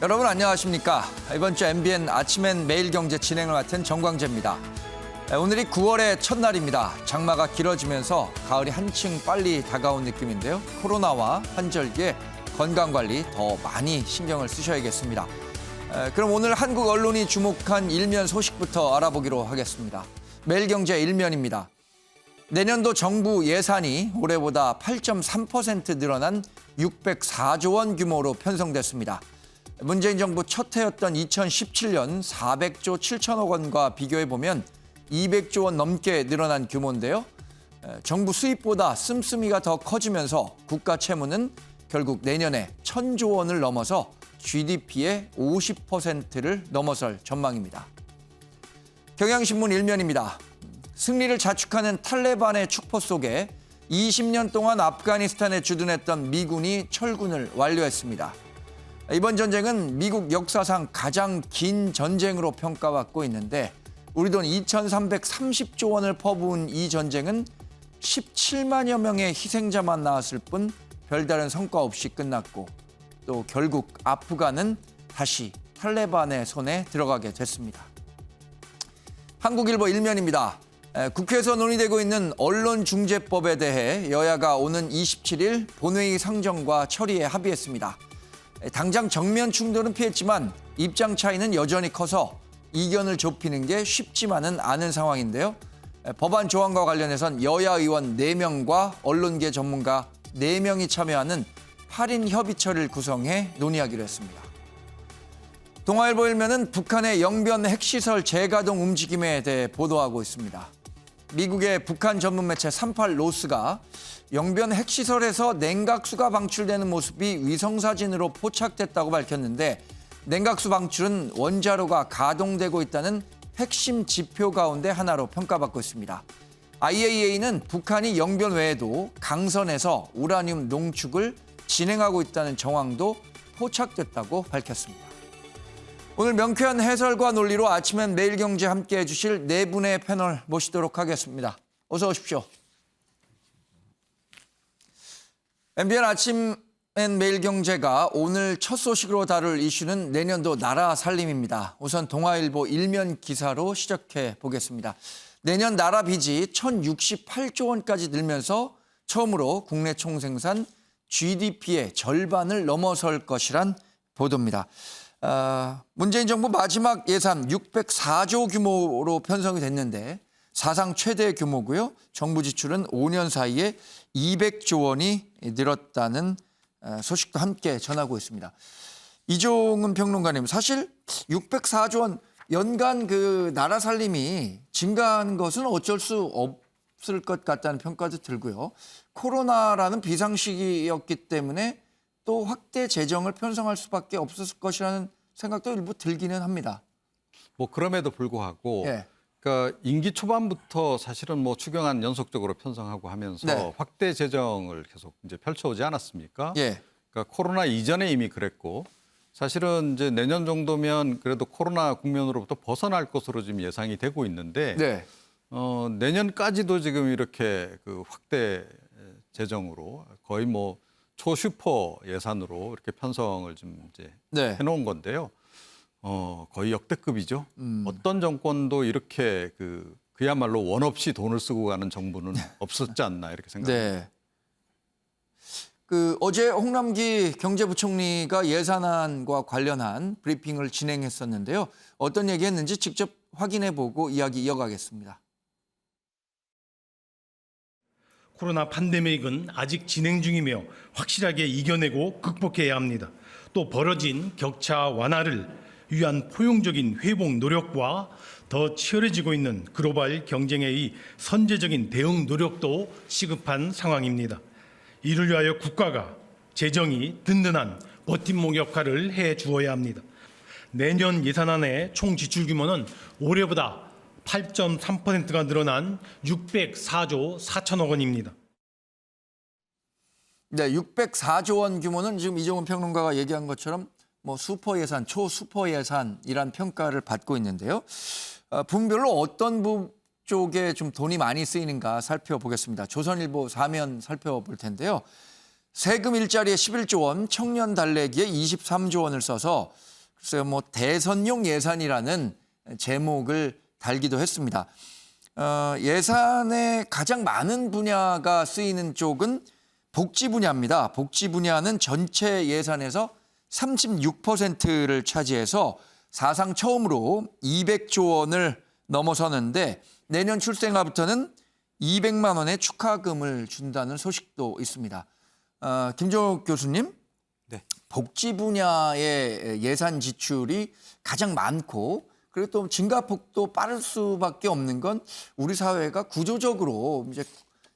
여러분 안녕하십니까? 이번 주 MBN 아침엔 매일경제 진행을 맡은 정광재입니다. 오늘이 9월의 첫날입니다. 장마가 길어지면서 가을이 한층 빨리 다가온 느낌인데요. 코로나와 환절기에 건강관리 더 많이 신경을 쓰셔야겠습니다. 그럼 오늘 한국 언론이 주목한 일면 소식부터 알아보기로 하겠습니다. 매일경제 일면입니다. 내년도 정부 예산이 올해보다 8.3% 늘어난 604조 원 규모로 편성됐습니다. 문재인 정부 첫 해였던 2017년 400조 7천억 원과 비교해보면 200조 원 넘게 늘어난 규모인데요. 정부 수입보다 씀씀이가 더 커지면서 국가 채무는 결국 내년에 1,000조 원을 넘어서 GDP의 50%를 넘어설 전망입니다. 경향신문 일면입니다. 승리를 자축하는 탈레반의 축포 속에 20년 동안 아프가니스탄에 주둔했던 미군이 철군을 완료했습니다. 이번 전쟁은 미국 역사상 가장 긴 전쟁으로 평가받고 있는데 우리 돈 2,330조 원을 퍼부은 이 전쟁은 17만여 명의 희생자만 나왔을 뿐 별다른 성과 없이 끝났고 또 결국 아프간은 다시 탈레반의 손에 들어가게 됐습니다. 한국일보 일면입니다. 국회에서 논의되고 있는 언론중재법에 대해 여야가 오는 27일 본회의 상정과 처리에 합의했습니다. 당장 정면 충돌은 피했지만 입장 차이는 여전히 커서 이견을 좁히는 게 쉽지만은 않은 상황인데요. 법안 조항과 관련해선 여야 의원 4명과 언론계 전문가 4명이 참여하는 8인 협의체를 구성해 논의하기로 했습니다. 동아일보 일면은 북한의 영변 핵시설 재가동 움직임에 대해 보도하고 있습니다. 미국의 북한 전문 매체 38로스가 영변 핵시설에서 냉각수가 방출되는 모습이 위성사진으로 포착됐다고 밝혔는데 냉각수 방출은 원자로가 가동되고 있다는 핵심 지표 가운데 하나로 평가받고 있습니다. IAEA는 북한이 영변 외에도 강선에서 우라늄 농축을 진행하고 있다는 정황도 포착됐다고 밝혔습니다. 오늘 명쾌한 해설과 논리로 아침엔 매일경제 함께해 주실 4분의 패널 모시도록 하겠습니다. 어서 오십시오. MBN 아침엔 매일경제가 오늘 첫 소식으로 다룰 이슈는 내년도 나라 살림입니다. 우선 동아일보 일면 기사로 시작해 보겠습니다. 내년 나라 빚이 1,068조 원까지 늘면서 처음으로 국내 총생산 GDP의 절반을 넘어설 것이란 보도입니다. 문재인 정부 마지막 예산 604조 규모로 편성이 됐는데 사상 최대 규모고요. 정부 지출은 5년 사이에 200조 원이 늘었다는 소식도 함께 전하고 있습니다. 이종은 평론가님, 사실 604조 원 연간 그 나라 살림이 증가한 것은 어쩔 수 없을 것 같다는 평가도 들고요. 코로나라는 비상시기였기 때문에 또 확대 재정을 편성할 수밖에 없었을 것이라는 생각도 일부 들기는 합니다. 뭐 그럼에도 불구하고 예. 그러니까 임기 초반부터 사실은 뭐 추경안 연속적으로 편성하고 하면서 네. 확대 재정을 계속 이제 펼쳐오지 않았습니까? 예. 그러니까 코로나 이전에 이미 그랬고 사실은 이제 내년 정도면 그래도 코로나 국면으로부터 벗어날 것으로 지금 예상이 되고 있는데 네. 내년까지도 지금 이렇게 그 확대 재정으로 거의 뭐 초슈퍼 예산으로 이렇게 편성을 좀 이제 네. 해놓은 건데요. 거의 역대급이죠. 어떤 정권도 이렇게 그야말로 원 없이 돈을 쓰고 가는 정부는 없었지 않나 이렇게 생각합니다. 네. 어제 홍남기 경제부총리가 예산안과 관련한 브리핑을 진행했었는데요. 어떤 얘기했는지 직접 확인해보고 이야기 이어가겠습니다. 코로나 팬데믹은 아직 진행 중이며 확실하게 이겨내고 극복해야 합니다. 또 벌어진 격차 완화를 위한 포용적인 회복 노력과 더 치열해지고 있는 글로벌 경쟁의 선제적인 대응 노력도 시급한 상황입니다. 이를 위하여 국가가 재정이 든든한 버팀목 역할을 해 주어야 합니다. 내년 예산안의 총 지출 규모는 올해보다 8.3%가 늘어난 604조 4천억 원입니다. 네, 604조 원 규모는 지금 이종훈 평론가가 얘기한 것처럼 뭐 슈퍼 예산, 초슈퍼 예산이란 평가를 받고 있는데요. 분별로 어떤 쪽에 좀 돈이 많이 쓰이는가 살펴보겠습니다. 조선일보 사면 살펴볼 텐데요. 세금 일자리에 11조 원, 청년 달래기에 23조 원을 써서 글쎄요, 뭐 대선용 예산이라는 제목을 달기도 했습니다. 예산의 가장 많은 분야가 쓰이는 쪽은 복지 분야입니다. 복지 분야는 전체 예산에서 36%를 차지해서 사상 처음으로 200조 원을 넘어서는데 내년 출생아부터는 200만 원의 축하금을 준다는 소식도 있습니다. 김종욱 교수님, 네. 복지 분야의 예산 지출이 가장 많고 그리고 또 증가폭도 빠를 수밖에 없는 건 우리 사회가 구조적으로 이제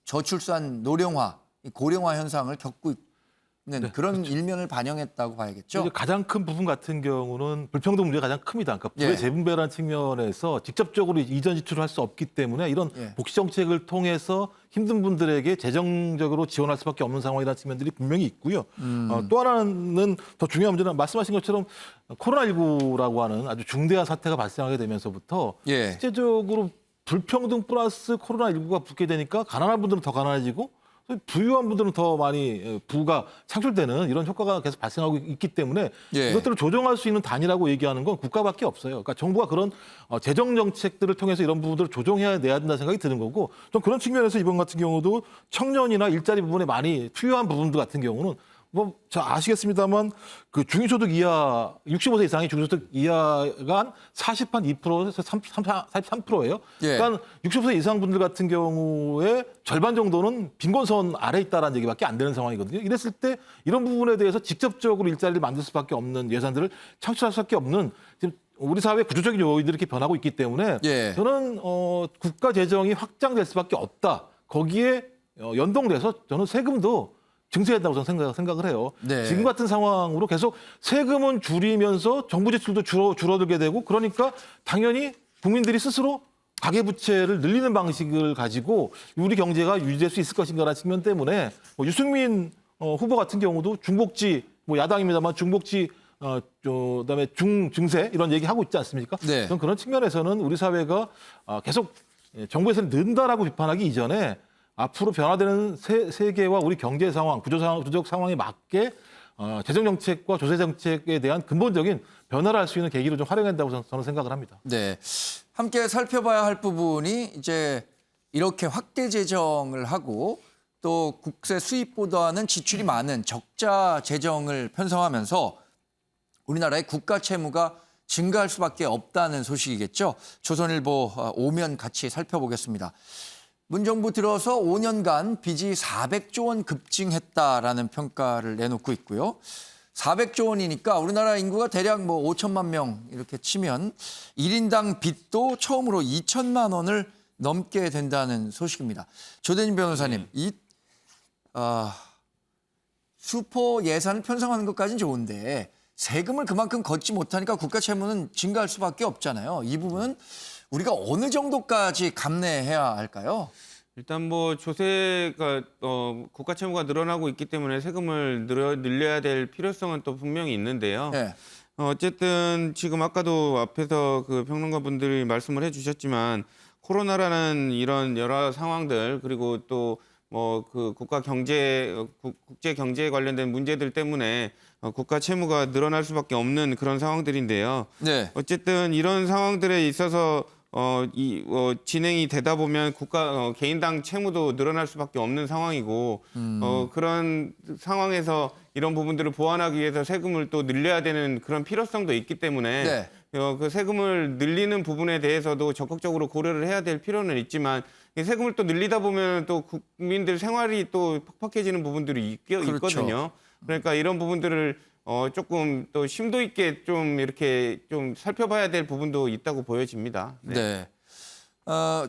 저출산, 노령화, 고령화 현상을 겪고 있는 그런 일면을 반영했다고 봐야겠죠. 이제 가장 큰 부분 같은 경우는 불평등 문제가 가장 큽니다. 그러니까 부의 예. 재분배라는 측면에서 직접적으로 이전 지출을 할 수 없기 때문에 이런 예. 복지 정책을 통해서 힘든 분들에게 재정적으로 지원할 수밖에 없는 상황이라는 측면들이 분명히 있고요. 또 하나는 더 중요한 문제는 말씀하신 것처럼 코로나19라고 하는 아주 중대한 사태가 발생하게 되면서부터 예. 실제적으로 불평등 플러스 코로나19가 붙게 되니까 가난한 분들은 더 가난해지고 부유한 분들은 더 많이 부가 창출되는 이런 효과가 계속 발생하고 있기 때문에 예. 이것들을 조정할 수 있는 단위라고 얘기하는 건 국가밖에 없어요. 그러니까 정부가 그런 재정 정책들을 통해서 이런 부분들을 조정해야 내야 된다는 생각이 드는 거고 좀 그런 측면에서 이번 같은 경우도 청년이나 일자리 부분에 많이 투여한 부분들 같은 경우는 뭐 잘 아시겠습니다만 그 중위소득 이하 65세 이상의 중위소득 이하가 한 42%에서 43%예요. 예. 그러니까 65세 이상 분들 같은 경우에 절반 정도는 빈곤선 아래에 있다라는 얘기밖에 안 되는 상황이거든요. 이랬을 때 이런 부분에 대해서 직접적으로 일자리를 만들 수밖에 없는 예산들을 창출할 수밖에 없는 지금 우리 사회 구조적인 요인들이 이렇게 변하고 있기 때문에 예. 저는 국가 재정이 확장될 수밖에 없다. 거기에 연동돼서 저는 세금도 증세된다고 저는 생각을 해요. 네. 지금 같은 상황으로 계속 세금은 줄이면서 정부 지출도 줄어들게 되고 그러니까 당연히 국민들이 스스로 가계부채를 늘리는 방식을 가지고 우리 경제가 유지될 수 있을 것인가라는 측면 때문에 뭐 유승민 후보 같은 경우도 중복지 뭐 야당입니다만 중복지 그다음에 중증세 이런 얘기 하고 있지 않습니까? 네. 저는 그런 측면에서는 우리 사회가 계속 정부에서 는다라고 비판하기 이전에 앞으로 변화되는 세계와 우리 경제 상황, 구조적 상황에 맞게 재정 정책과 조세 정책에 대한 근본적인 변화를 할 수 있는 계기로 좀 활용해야 된다고 저는 생각을 합니다. 네. 함께 살펴봐야 할 부분이 이제 이렇게 확대 재정을 하고 또 국세 수입보다는 지출이 많은 적자 재정을 편성하면서 우리나라의 국가 채무가 증가할 수밖에 없다는 소식이겠죠. 조선일보 오면 같이 살펴보겠습니다. 문정부 들어서 5년간 빚이 400조 원 급증했다라는 평가를 내놓고 있고요. 400조 원이니까 우리나라 인구가 대략 뭐 5천만 명 이렇게 치면 1인당 빚도 처음으로 2천만 원을 넘게 된다는 소식입니다. 조대진 변호사님, 이 슈퍼 예산을 편성하는 것까지는 좋은데 세금을 그만큼 걷지 못하니까 국가 채무는 증가할 수밖에 없잖아요. 이 부분은 우리가 어느 정도까지 감내해야 할까요? 일단 뭐 조세가 국가 채무가 늘어나고 있기 때문에 세금을 늘려야 될 필요성은 또 분명히 있는데요. 네. 어쨌든 지금 아까도 앞에서 그 평론가분들이 말씀을 해주셨지만 코로나라는 이런 여러 상황들 그리고 또 뭐 그 국가 경제 국제 경제에 관련된 문제들 때문에 국가 채무가 늘어날 수밖에 없는 그런 상황들인데요. 네. 어쨌든 이런 상황들에 있어서 진행이 되다 보면 개인당 채무도 늘어날 수밖에 없는 상황이고 그런 상황에서 이런 부분들을 보완하기 위해서 세금을 또 늘려야 되는 그런 필요성도 있기 때문에 네. 그 세금을 늘리는 부분에 대해서도 적극적으로 고려를 해야 될 필요는 있지만 이 세금을 또 늘리다 보면 또 국민들 생활이 또 팍팍해지는 부분들이 그렇죠. 있거든요. 그러니까 이런 부분들을 조금 또 심도 있게 좀 이렇게 좀 살펴봐야 될 부분도 있다고 보여집니다. 네. 네.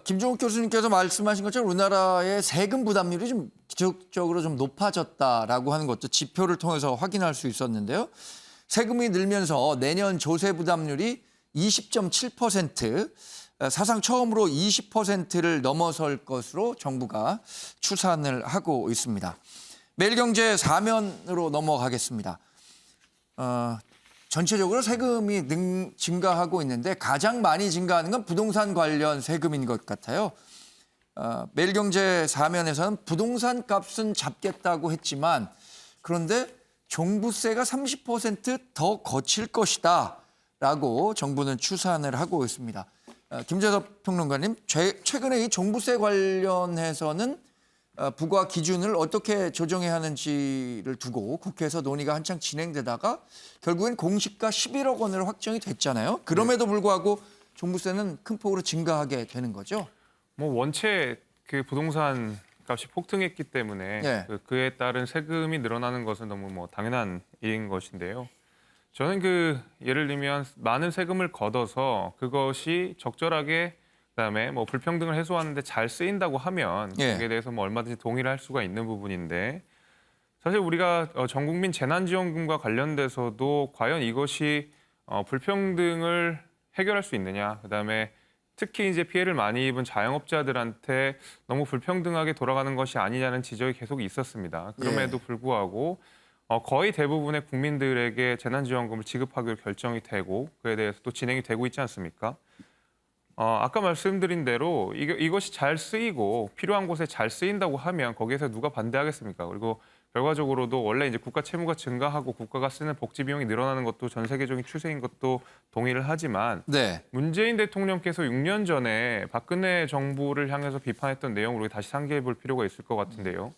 김종욱 교수님께서 말씀하신 것처럼 우리나라의 세금 부담률이 좀 지속적으로 좀 높아졌다라고 하는 것도 지표를 통해서 확인할 수 있었는데요. 세금이 늘면서 내년 조세 부담률이 20.7%, 사상 처음으로 20%를 넘어설 것으로 정부가 추산을 하고 있습니다. 매일경제 4면으로 넘어가겠습니다. 전체적으로 세금이 증가하고 있는데 가장 많이 증가하는 건 부동산 관련 세금인 것 같아요. 매일경제 4면에서는 부동산 값은 잡겠다고 했지만 그런데 종부세가 30%더 거칠 것이다라고 정부는 추산을 하고 있습니다. 김재섭 평론가님, 최근에 이 종부세 관련해서는 부과 기준을 어떻게 조정해야 하는지를 두고 국회에서 논의가 한창 진행되다가 결국엔 공시가 11억 원으로 확정이 됐잖아요. 그럼에도 불구하고 종부세는 큰 폭으로 증가하게 되는 거죠. 뭐 원체 그 부동산 값이 폭등했기 때문에 예. 그에 따른 세금이 늘어나는 것은 너무 뭐 당연한 일인 것인데요. 저는 그 예를 들면 많은 세금을 걷어서 그것이 적절하게 그다음에 뭐 불평등을 해소하는데 잘 쓰인다고 하면 예. 거기에 대해서 뭐 얼마든지 동의를 할 수가 있는 부분인데 사실 우리가 전국민 재난지원금과 관련돼서도 과연 이것이 불평등을 해결할 수 있느냐, 그다음에 특히 이제 피해를 많이 입은 자영업자들한테 너무 불평등하게 돌아가는 것이 아니냐는 지적이 계속 있었습니다. 그럼에도 불구하고 거의 대부분의 국민들에게 재난지원금을 지급하기로 결정이 되고 그에 대해서 또 진행이 되고 있지 않습니까? 아까 말씀드린 대로 이것이 잘 쓰이고 필요한 곳에 잘 쓰인다고 하면 거기에서 누가 반대하겠습니까? 그리고 결과적으로도 원래 이제 국가 채무가 증가하고 국가가 쓰는 복지 비용이 늘어나는 것도 전 세계적인 추세인 것도 동의를 하지만 네. 문재인 대통령께서 6년 전에 박근혜 정부를 향해서 비판했던 내용을 우리 다시 상기해 볼 필요가 있을 것 같은데요.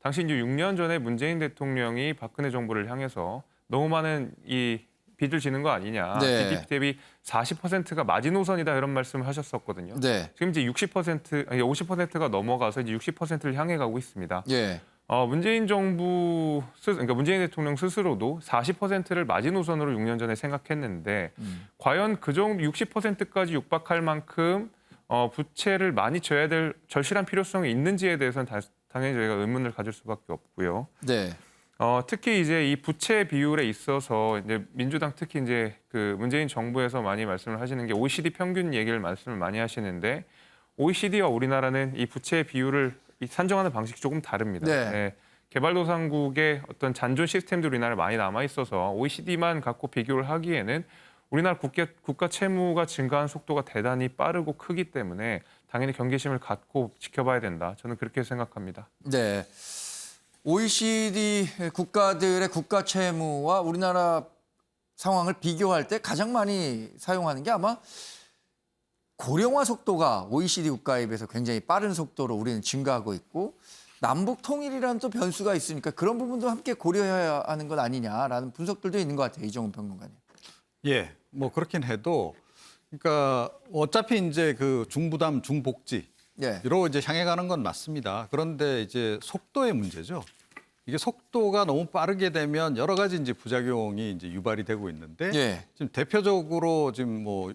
당시 이제 6년 전에 문재인 대통령이 박근혜 정부를 향해서 너무 많은 이 빚을 지는 거 아니냐. 네. GDP 대비 40%가 마지노선이다 이런 말씀을 하셨었거든요. 네. 지금 이제 50%가 넘어가서 이제 60%를 향해 가고 있습니다. 예. 문재인 정부 그러니까 문재인 대통령 스스로도 40%를 마지노선으로 6년 전에 생각했는데 과연 그 정도 60%까지 육박할 만큼 부채를 많이 져야 될 절실한 필요성이 있는지에 대해서는 당연히 저희가 의문을 가질 수밖에 없고요. 네. 특히 이제 이 부채 비율에 있어서 이제 민주당 특히 이제 그 문재인 정부에서 많이 말씀을 하시는 게 OECD 평균 말씀을 많이 하시는데 OECD와 우리나라는 이 부채 비율을 산정하는 방식이 조금 다릅니다. 네. 개발도상국의 어떤 잔존 시스템들이 우리나라에 많이 남아 있어서 OECD만 갖고 비교를 하기에는 우리나라 국가 채무가 증가한 속도가 대단히 빠르고 크기 때문에 당연히 경계심을 갖고 지켜봐야 된다. 저는 그렇게 생각합니다. 네. OECD 국가들의 국가 채무와 우리나라 상황을 비교할 때 가장 많이 사용하는 게 아마 고령화 속도가 OECD 국가에 비해서 굉장히 빠른 속도로 우리는 증가하고 있고 남북 통일이라는 또 변수가 있으니까 그런 부분도 함께 고려해야 하는 것 아니냐라는 분석들도 있는 것 같아요. 이정훈 평론가님. 예, 뭐 그렇긴 해도 그러니까 어차피 이제 그 중부담 중복지 예. 이로 이제 향해 가는 건 맞습니다. 그런데 이제 속도의 문제죠. 이게 속도가 너무 빠르게 되면 여러 가지 이제 부작용이 이제 유발이 되고 있는데 예. 지금 대표적으로 지금 뭐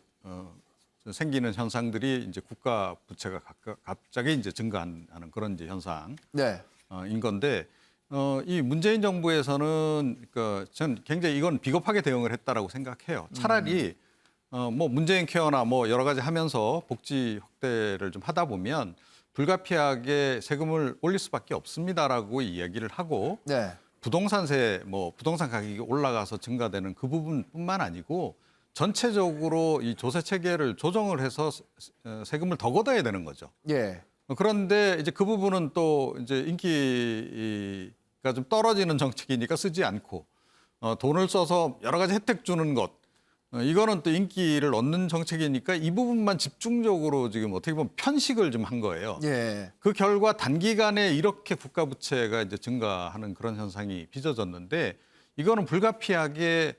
생기는 현상들이 이제 국가 부채가 갑자기 이제 증가하는 그런 이제 현상인 네. 건데 이 문재인 정부에서는 그러니까 저는 굉장히 이건 비겁하게 대응을 했다라고 생각해요. 차라리 뭐 문재인 케어나 뭐 여러 가지 하면서 복지 확대를 좀 하다 보면 불가피하게 세금을 올릴 수밖에 없습니다라고 이야기를 하고 네. 부동산세 뭐 부동산 가격이 올라가서 증가되는 그 부분뿐만 아니고 전체적으로 이 조세 체계를 조정을 해서 세금을 더 걷어야 되는 거죠. 예. 그런데 이제 그 부분은 또 이제 인기가 좀 떨어지는 정책이니까 쓰지 않고 돈을 써서 여러 가지 혜택 주는 것 이거는 또 인기를 얻는 정책이니까 이 부분만 집중적으로 지금 어떻게 보면 편식을 좀 한 거예요. 예. 그 결과 단기간에 이렇게 국가 부채가 이제 증가하는 그런 현상이 빚어졌는데 이거는 불가피하게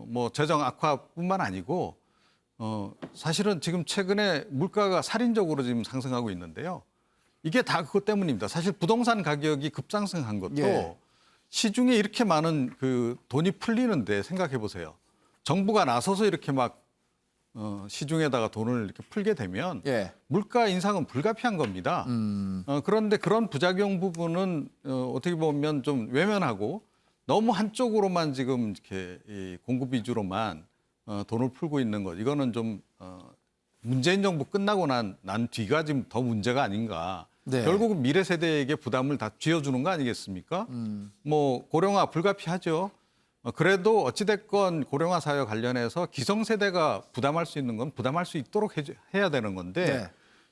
뭐 재정 악화뿐만 아니고 사실은 지금 최근에 물가가 살인적으로 지금 상승하고 있는데요. 이게 다 그것 때문입니다. 사실 부동산 가격이 급상승한 것도 예. 시중에 이렇게 많은 그 돈이 풀리는데 생각해 보세요. 정부가 나서서 이렇게 막 시중에다가 돈을 이렇게 풀게 되면 예. 물가 인상은 불가피한 겁니다. 그런데 그런 부작용 부분은 어떻게 보면 좀 외면하고 너무 한쪽으로만 지금 이렇게 이 공급 위주로만 돈을 풀고 있는 것 이거는 좀 문재인 정부 끝나고 난 뒤가 지금 더 문제가 아닌가. 네. 결국은 미래 세대에게 부담을 다 쥐어주는 거 아니겠습니까? 뭐 고령화 불가피하죠. 그래도 어찌됐건 고령화 사회와 관련해서 기성세대가 부담할 수 있는 건 부담할 수 있도록 해야 되는 건데 네.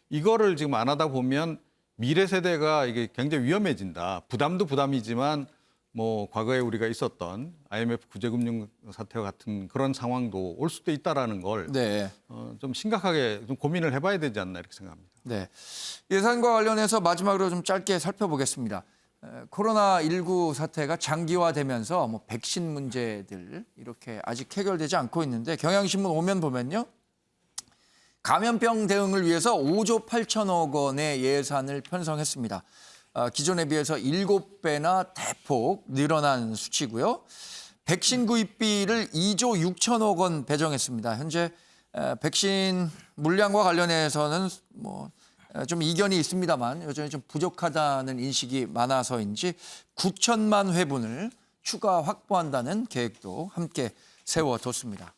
이거를 지금 안 하다 보면 미래 세대가 이게 굉장히 위험해진다. 부담도 부담이지만 뭐 과거에 우리가 있었던 IMF 구제금융 사태와 같은 그런 상황도 올 수도 있다라는 걸 네. 좀 심각하게 좀 고민을 해봐야 되지 않나 이렇게 생각합니다. 네. 예산과 관련해서 마지막으로 좀 짧게 살펴보겠습니다. 코로나19 사태가 장기화되면서 뭐 백신 문제들 이렇게 아직 해결되지 않고 있는데 경향신문 오면 보면요. 감염병 대응을 위해서 5조 8천억 원의 예산을 편성했습니다. 기존에 비해서 7배나 대폭 늘어난 수치고요. 백신 구입비를 2조 6천억 원 배정했습니다. 현재 백신 물량과 관련해서는 뭐 좀 이견이 있습니다만 여전히 좀 부족하다는 인식이 많아서인지 9천만 회분을 추가 확보한다는 계획도 함께 세워뒀습니다.